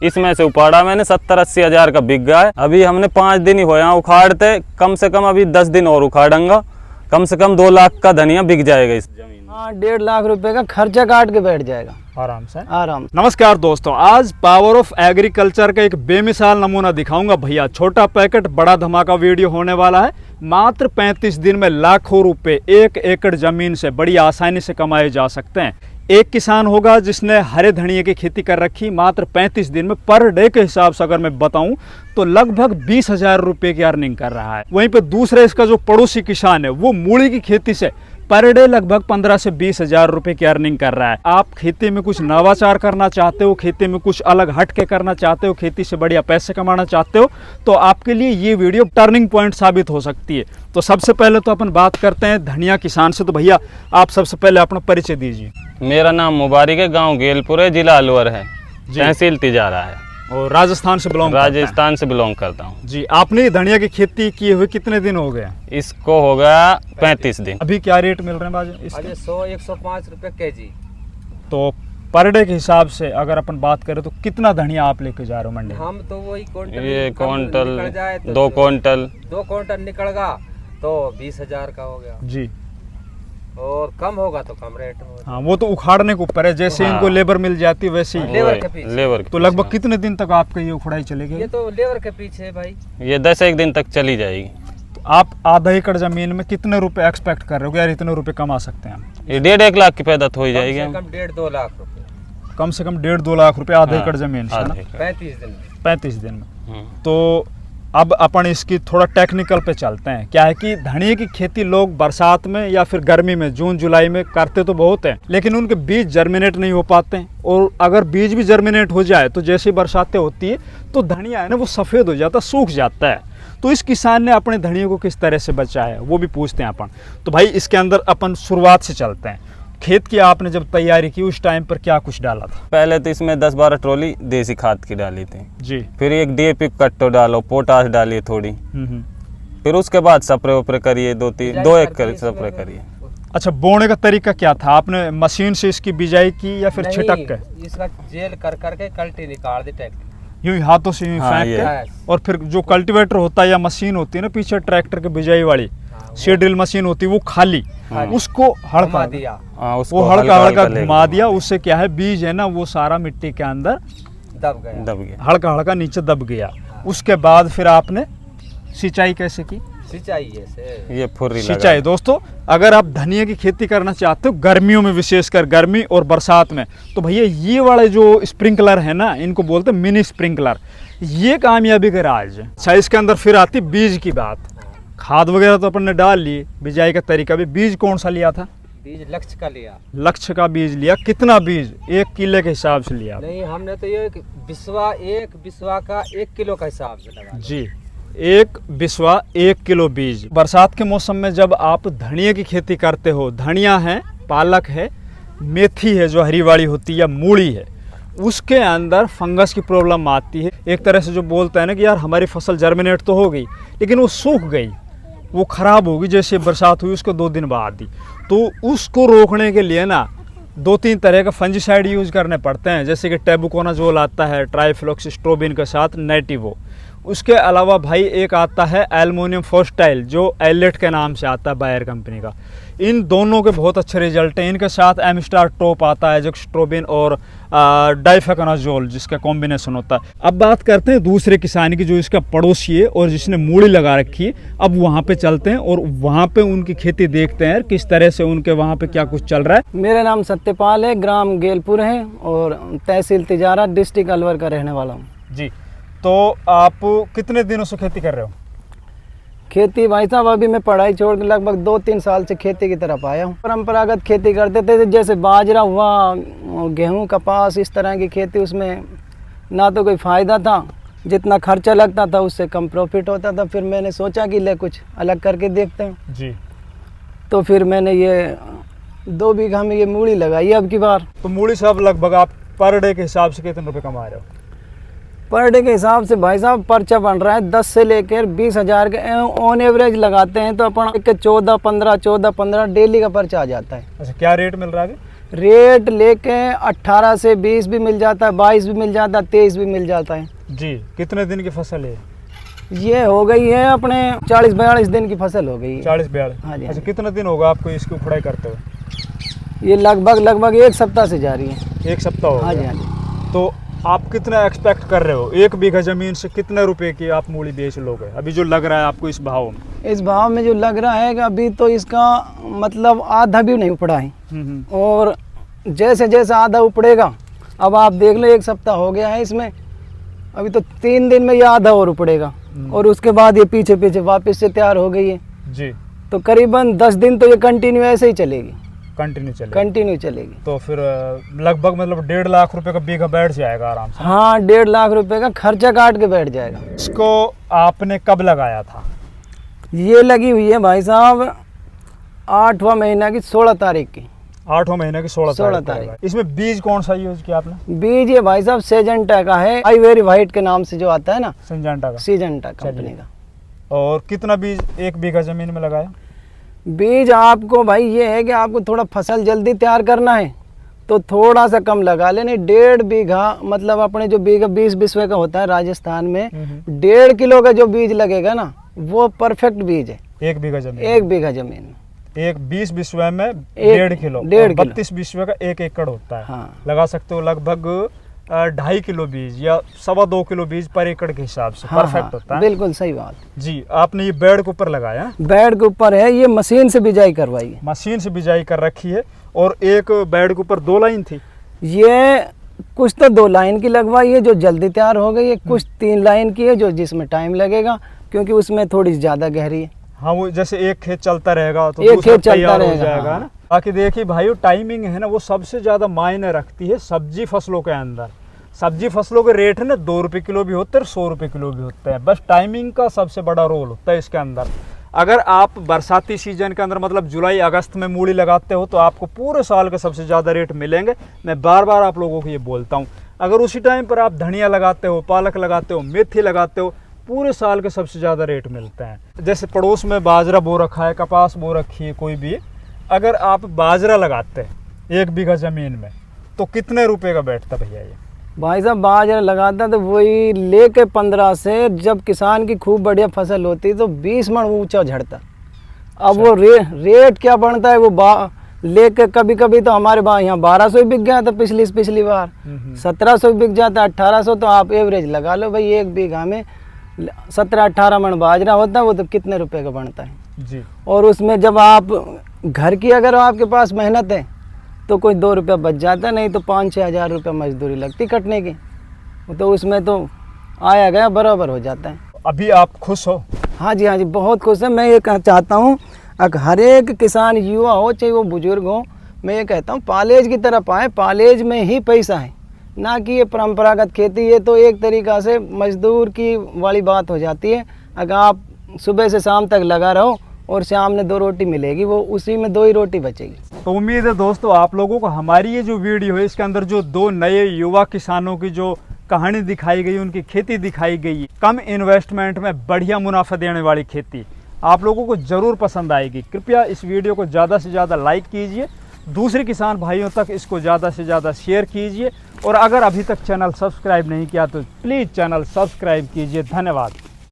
इसमें से उपाड़ा मैंने 70-80 हज़ार का बिक गया है। अभी हमने 5 दिन ही हुए हैं उखाड़ते, कम से कम अभी 10 दिन और उखाड़ूंगा, कम से कम 2 लाख का धनिया बिक जाएगा इस जमीन में। हाँ, 1.5 लाख रुपए का खर्चा काट के बैठ जाएगा आराम से। नमस्कार दोस्तों, आज पावर ऑफ एग्रीकल्चर का एक बेमिसाल नमूना दिखाऊंगा भैया। छोटा पैकेट बड़ा धमाका वीडियो होने वाला है। मात्र 35 दिन में लाखों रुपए 1 एकड़ जमीन से बड़ी आसानी से कमाए जा सकते हैं। एक किसान होगा जिसने हरे धनिये की खेती कर रखी, मात्र 35 दिन में पर डे के हिसाब से अगर मैं बताऊं तो लगभग 20,000 रुपए की अर्निंग कर रहा है। वहीं पे दूसरे इसका जो पड़ोसी किसान है वो मूली की खेती से पर डे लगभग 15 से 20,000 रुपए की अर्निंग कर रहा है। आप खेती में कुछ नवाचार करना चाहते हो, खेती में कुछ अलग हट के करना चाहते हो, खेती से बढ़िया पैसे कमाना चाहते हो, तो आपके लिए ये वीडियो टर्निंग पॉइंट साबित हो सकती है। तो सबसे पहले तो अपन बात करते हैं धनिया किसान से। तो भैया आप सबसे पहले अपना परिचय दीजिए। मेरा नाम मुबारक है, गांव गेलपुर है, जिला अलवर है, तहसील तिजारा है और राजस्थान से बिलोंग करता हूँ जी। आपने धनिया की खेती किए हुए कितने दिन हो गए? इसको हो गया 35 दिन। अभी क्या रेट मिल रहे हैं बाजी इसके? 100-105 रुपए केजी। तो पर डे के हिसाब से अगर अपन बात करें तो कितना धनिया आप लेके जा रहे हो मंडी? हम तो वही ये क्विंटल 2 क्विंटल निकलेगा तो 20,000 का हो गया जी। और कम होगा तो कम रेट होगा। हाँ, वो तो उखाड़ने के ऊपर है, जैसे इनको लेबर मिल जाती है वैसे ही। लेबर तो लगभग कितने दिन तक आपका ये उखड़ाई चलेगी? ये तो लेबर के पीछे है भाई। ये 10-1 दिन तक चली जाएगी। तो आप आधा एकड़ जमीन में कितने रुपए एक्सपेक्ट कर रहे हो यार इतने रुपए कमा सकते हैं हम? ये 1.5-1 लाख की पैदा हो जाएगी। कम 1.5-2 लाख रुपए। कम से कम 1.5-2 लाख रुपए आधा एकड़ जमीन से ना? 35 दिन में। तो अब अपन इसकी थोड़ा टेक्निकल पे चलते हैं। क्या है कि धनिया की खेती लोग बरसात में या फिर गर्मी में जून जुलाई में करते तो बहुत हैं, लेकिन उनके बीज जर्मिनेट नहीं हो पाते हैं। और अगर बीज भी जर्मिनेट हो जाए तो जैसे बरसातें होती है तो धनिया है ना वो सफ़ेद हो जाता, सूख जाता है। तो इस किसान ने अपने धनिया को किस तरह से बचाया है वो भी पूछते हैं अपन। तो भाई इसके अंदर अपन शुरुआत से चलते हैं। खेत की आपने जब तैयारी की उस टाइम पर क्या कुछ डाला था? पहले तो इसमें 10-12 ट्रॉली देसी खाद की डाली थी जी। फिर एक DAP कट्टो डालो, पोटास डालिए थोड़ी, फिर उसके बाद स्प्रे वप्रे करिए, 2 एकड़ स्प्रे करिए। अच्छा, बोने का तरीका क्या था? आपने मशीन से इसकी बिजाई की या फिर छिटक के? इसका जेल कर करके कल्टी निकाल दी ट्रैक्टर, यूं हाथों से यूं फेंक के, और फिर जो कल्टीवेटर होता है या मशीन होती है ना पीछे ट्रैक्टर के बिजाई वाली सीड ड्रिल मशीन होती है वो खाली उसको हल्का दिया, वो हल्का घुमा दिया। उससे क्या है बीज है ना वो सारा मिट्टी के अंदर दब गया, हल्का नीचे दब गया। उसके बाद फिर आपने सिंचाई कैसे की? ये फुर्री सिंचाई। दोस्तों अगर आप धनिया की खेती करना चाहते हो गर्मियों में, विशेषकर गर्मी और बरसात में, तो भैया ये वाले जो स्प्रिंकलर है ना इनको बोलते हैं मिनी स्प्रिंकलर, ये कामयाबी का राज है। अच्छा, इसके अंदर फिर आती बीज की बात। खाद वगैरह तो अपन ने डाल ली, बिजाई का तरीका भी। बीज कौन सा लिया था? बीज लक्ष्य का लिया। लक्ष्य का बीज लिया। कितना बीज? 1 किलो के हिसाब से लिया? नहीं, हमने तो ये एक बिस्वा का 1 किलो का हिसाब से लगा जी। 1 बिस्वा 1 किलो बीज। बरसात के मौसम में जब आप धनिया की खेती करते हो, धनिया है, पालक है, मेथी है जो हरी वाली होती है, या मूली है, उसके अंदर फंगस की प्रॉब्लम आती है। एक तरह से जो बोलता है ना कि यार हमारी फसल जर्मिनेट तो हो गई लेकिन वो सूख गई, वो ख़राब होगी जैसे बरसात हुई उसको 2 दिन बाद ही। तो उसको रोकने के लिए ना 2-3 तरह का फंजीसाइड यूज़ करने पड़ते हैं, जैसे कि टेबुकोनाजोल आता है ट्राइफ्लॉक्सिस्ट्रोबिन के साथ नेटिवो। उसके अलावा भाई एक आता है एल्युमिनियम फोस्टाइल जो एलेट के नाम से आता है बायर कंपनी का। इन दोनों के बहुत अच्छे रिजल्ट हैं। इनके साथ एमिस्टार टॉप आता है, एजोक्स्ट्रोबिन और डाइफेकोनाजोल जिसका कॉम्बिनेशन होता है। अब बात करते हैं दूसरे किसान की जो इसका पड़ोसी है और जिसने मूली लगा रखी है। अब वहाँ पे चलते हैं और वहाँ पे उनकी खेती देखते हैं किस तरह से उनके वहाँ पे क्या कुछ चल रहा है। मेरा नाम सत्यपाल है, ग्राम गेलपुर है और तहसील तिजारा, डिस्ट्रिक्ट अलवर का रहने वाला हूँ जी। तो आप कितने दिनों से खेती कर रहे हो? खेती भाई साहब अभी मैं पढ़ाई छोड़ के लगभग 2-3 साल से खेती की तरफ आया हूँ। परंपरागत खेती करते थे, जैसे बाजरा हुआ, गेहूं, कपास, इस तरह की खेती। उसमें ना तो कोई फ़ायदा था, जितना खर्चा लगता था उससे कम प्रॉफिट होता था। फिर मैंने सोचा कि ले कुछ अलग करके देखते हैं जी। तो फिर मैंने ये 2 बीघा में ये मूली लगाई अब की बार। तो मूली साहब लगभग आप पर डे के हिसाब से कितने रुपए कमा रहे हो? पर डे के हिसाब से भाई साहब पर्चा बन रहा है 10 से लेकर 20,000 के ऑन एवरेज लगाते हैं तो अपन 14-15 डेली का पर्चा आ जाता है। अच्छा, क्या रेट मिल रहा है अभी? रेट लेके 18 से 20 भी मिल जाता है, 22 भी मिल जाता है, 23 भी मिल जाता है जी। कितने दिन की फसल है? ये हो गई है अपने 40-42 दिन की फसल हो गई है। 40-42। हाँ जी, हाँ अच्छा, जी। कितना दिन होगा आपको इसकी उखड़ाई करते हुए? ये लगभग 1 सप्ताह से जा रही है। 1 सप्ताह हो हाँ जी, गया। हाँ जी। तो आप कितना एक्सपेक्ट कर रहे हो? 1 बीघा जमीन से कितने रुपए की आप मूली बेच लोगे अभी जो लग रहा है आपको इस भाव में? इस भाव में जो लग रहा है कि अभी तो इसका मतलब आधा भी नहीं उपड़ा है, और जैसे जैसे आधा उपड़ेगा, अब आप देख लो 1 सप्ताह हो गया है इसमें, अभी तो 3 दिन में ये आधा और उपड़ेगा, और उसके बाद ये पीछे पीछे वापस से तैयार हो गई है जी। तो करीबन 10 दिन तो ये कंटिन्यू ऐसे ही चलेगी, कंटिन्यू चलेगी। तो फिर लगभग मतलब 1.5 लाख रुपए का बीघा बैठ जाएगा आराम से। हाँ, 1.5 लाख रुपए का खर्चा काट के बैठ जाएगा। इसको आपने कब लगाया था? ये लगी हुई है भाई साहब 8वां महीना की 16 तारीख की। 8वां महीने की 16 तारीख। तारीख। इसमें बीज कौन सा यूज किया आपने? बीज ये भाई साहब सिजेंटा का है, आईवेरी व्हाइट के नाम से जो आता है ना, सिंजेंटा का। सिजेंटा कंपनी का। और कितना बीज 1 बीघा जमीन में लगाया? बीज आपको भाई ये है कि आपको थोड़ा फसल जल्दी तैयार करना है तो थोड़ा सा कम लगा लेने। 1.5 बीघा मतलब अपने जो बीघा 20 बिस्वे का होता है राजस्थान में, 1.5 किलो का जो बीज लगेगा ना, वो परफेक्ट बीज है 1 बीघा जमीन। 1 बीघा जमीन में। 20 बिस्वे में 1.5 किलो, 32 बिस्वे का 1 एकड़ होता है। हाँ। लगा सकते हो लगभग 2.5 किलो बीज या 2.25 किलो बीज पर एकड़ के हिसाब से। हाँ, परफेक्ट हाँ, होता है। बिल्कुल सही बात जी। आपने ये बेड के ऊपर लगाया? बेड के ऊपर है, ये मशीन से बिजाई करवाई है। मशीन से बिजाई कर रखी है। और एक बेड के ऊपर 2 लाइन थी? ये कुछ तो 2 लाइन की लगवाई है जो जल्दी तैयार हो गई है, कुछ 3 लाइन की है जो जिसमें टाइम लगेगा क्योंकि उसमें थोड़ी ज़्यादा गहरी है। हाँ, वो जैसे एक खेत चलता रहेगा तो एक दूसरा खेत चलता तैयार हो रहेगा, जाएगा हाँ। ना। बाकी देखिए भाई, टाइमिंग है ना, वो सबसे ज़्यादा मायने रखती है सब्जी फसलों के अंदर। सब्जी फसलों के रेट है ना 2 रुपये किलो भी होते हैं, 100 रुपये किलो भी होते हैं। बस टाइमिंग का सबसे बड़ा रोल होता है इसके अंदर। अगर आप बरसाती सीजन के अंदर मतलब जुलाई अगस्त में मूली लगाते हो तो आपको पूरे साल के सबसे ज़्यादा रेट मिलेंगे। मैं बार बार आप लोगों को ये बोलता हूँ। अगर उसी टाइम पर आप धनिया लगाते हो, पालक लगाते हो, मेथी लगाते हो, पूरे साल के सबसे ज़्यादा रेट मिलते हैं। जैसे पड़ोस में बाजरा बो रखा है, कपास बो रखी है कोई भी, अगर आप बाजरा लगाते हैं 1 बीघा ज़मीन में तो कितने रुपए का बैठता भैया ये? भाई साहब बाजरा लगाता तो वही लेके 15 से, जब किसान की खूब बढ़िया फसल होती तो 20 मन ऊंचा झड़ता। अब वो रेट क्या बढ़ता है, वो लेके कभी कभी तो हमारे यहाँ 1200 बिक गया था पिछली बार, 1700 बिक जाता, 1800। तो आप एवरेज लगा लो भाई, 1 बीघा में 17-18 मन बाजरा होता है, वो तो कितने रुपए का बनता है जी। और उसमें जब आप घर की अगर आपके पास मेहनत है तो कोई 2 रुपया बच जाता, नहीं तो 5-6 हज़ार रुपये मजदूरी लगती कटने की, तो उसमें तो आया गया बराबर हो जाता है। अभी आप खुश हो? हाँ जी, हाँ जी, बहुत खुश है। मैं ये कहना चाहता हूँ हर एक किसान, युवा हो चाहे वो बुजुर्ग हो, मैं ये कहता हूँ पालेज की तरफ आए। पालेज में ही पैसा है, ना कि ये परंपरागत खेती। ये तो एक तरीक़ा से मजदूर की वाली बात हो जाती है। अगर आप सुबह से शाम तक लगा रहो और शाम में 2 रोटी मिलेगी, वो उसी में 2 ही रोटी बचेगी। तो उम्मीद है दोस्तों आप लोगों को हमारी ये जो वीडियो है इसके अंदर जो 2 नए युवा किसानों की जो कहानी दिखाई गई, उनकी खेती दिखाई गई, कम इन्वेस्टमेंट में बढ़िया मुनाफा देने वाली खेती, आप लोगों को ज़रूर पसंद आएगी। कृपया इस वीडियो को ज़्यादा से ज़्यादा लाइक कीजिए, दूसरे किसान भाइयों तक इसको ज़्यादा से ज़्यादा शेयर कीजिए, और अगर अभी तक चैनल सब्सक्राइब नहीं किया तो प्लीज़ चैनल सब्सक्राइब कीजिए। धन्यवाद।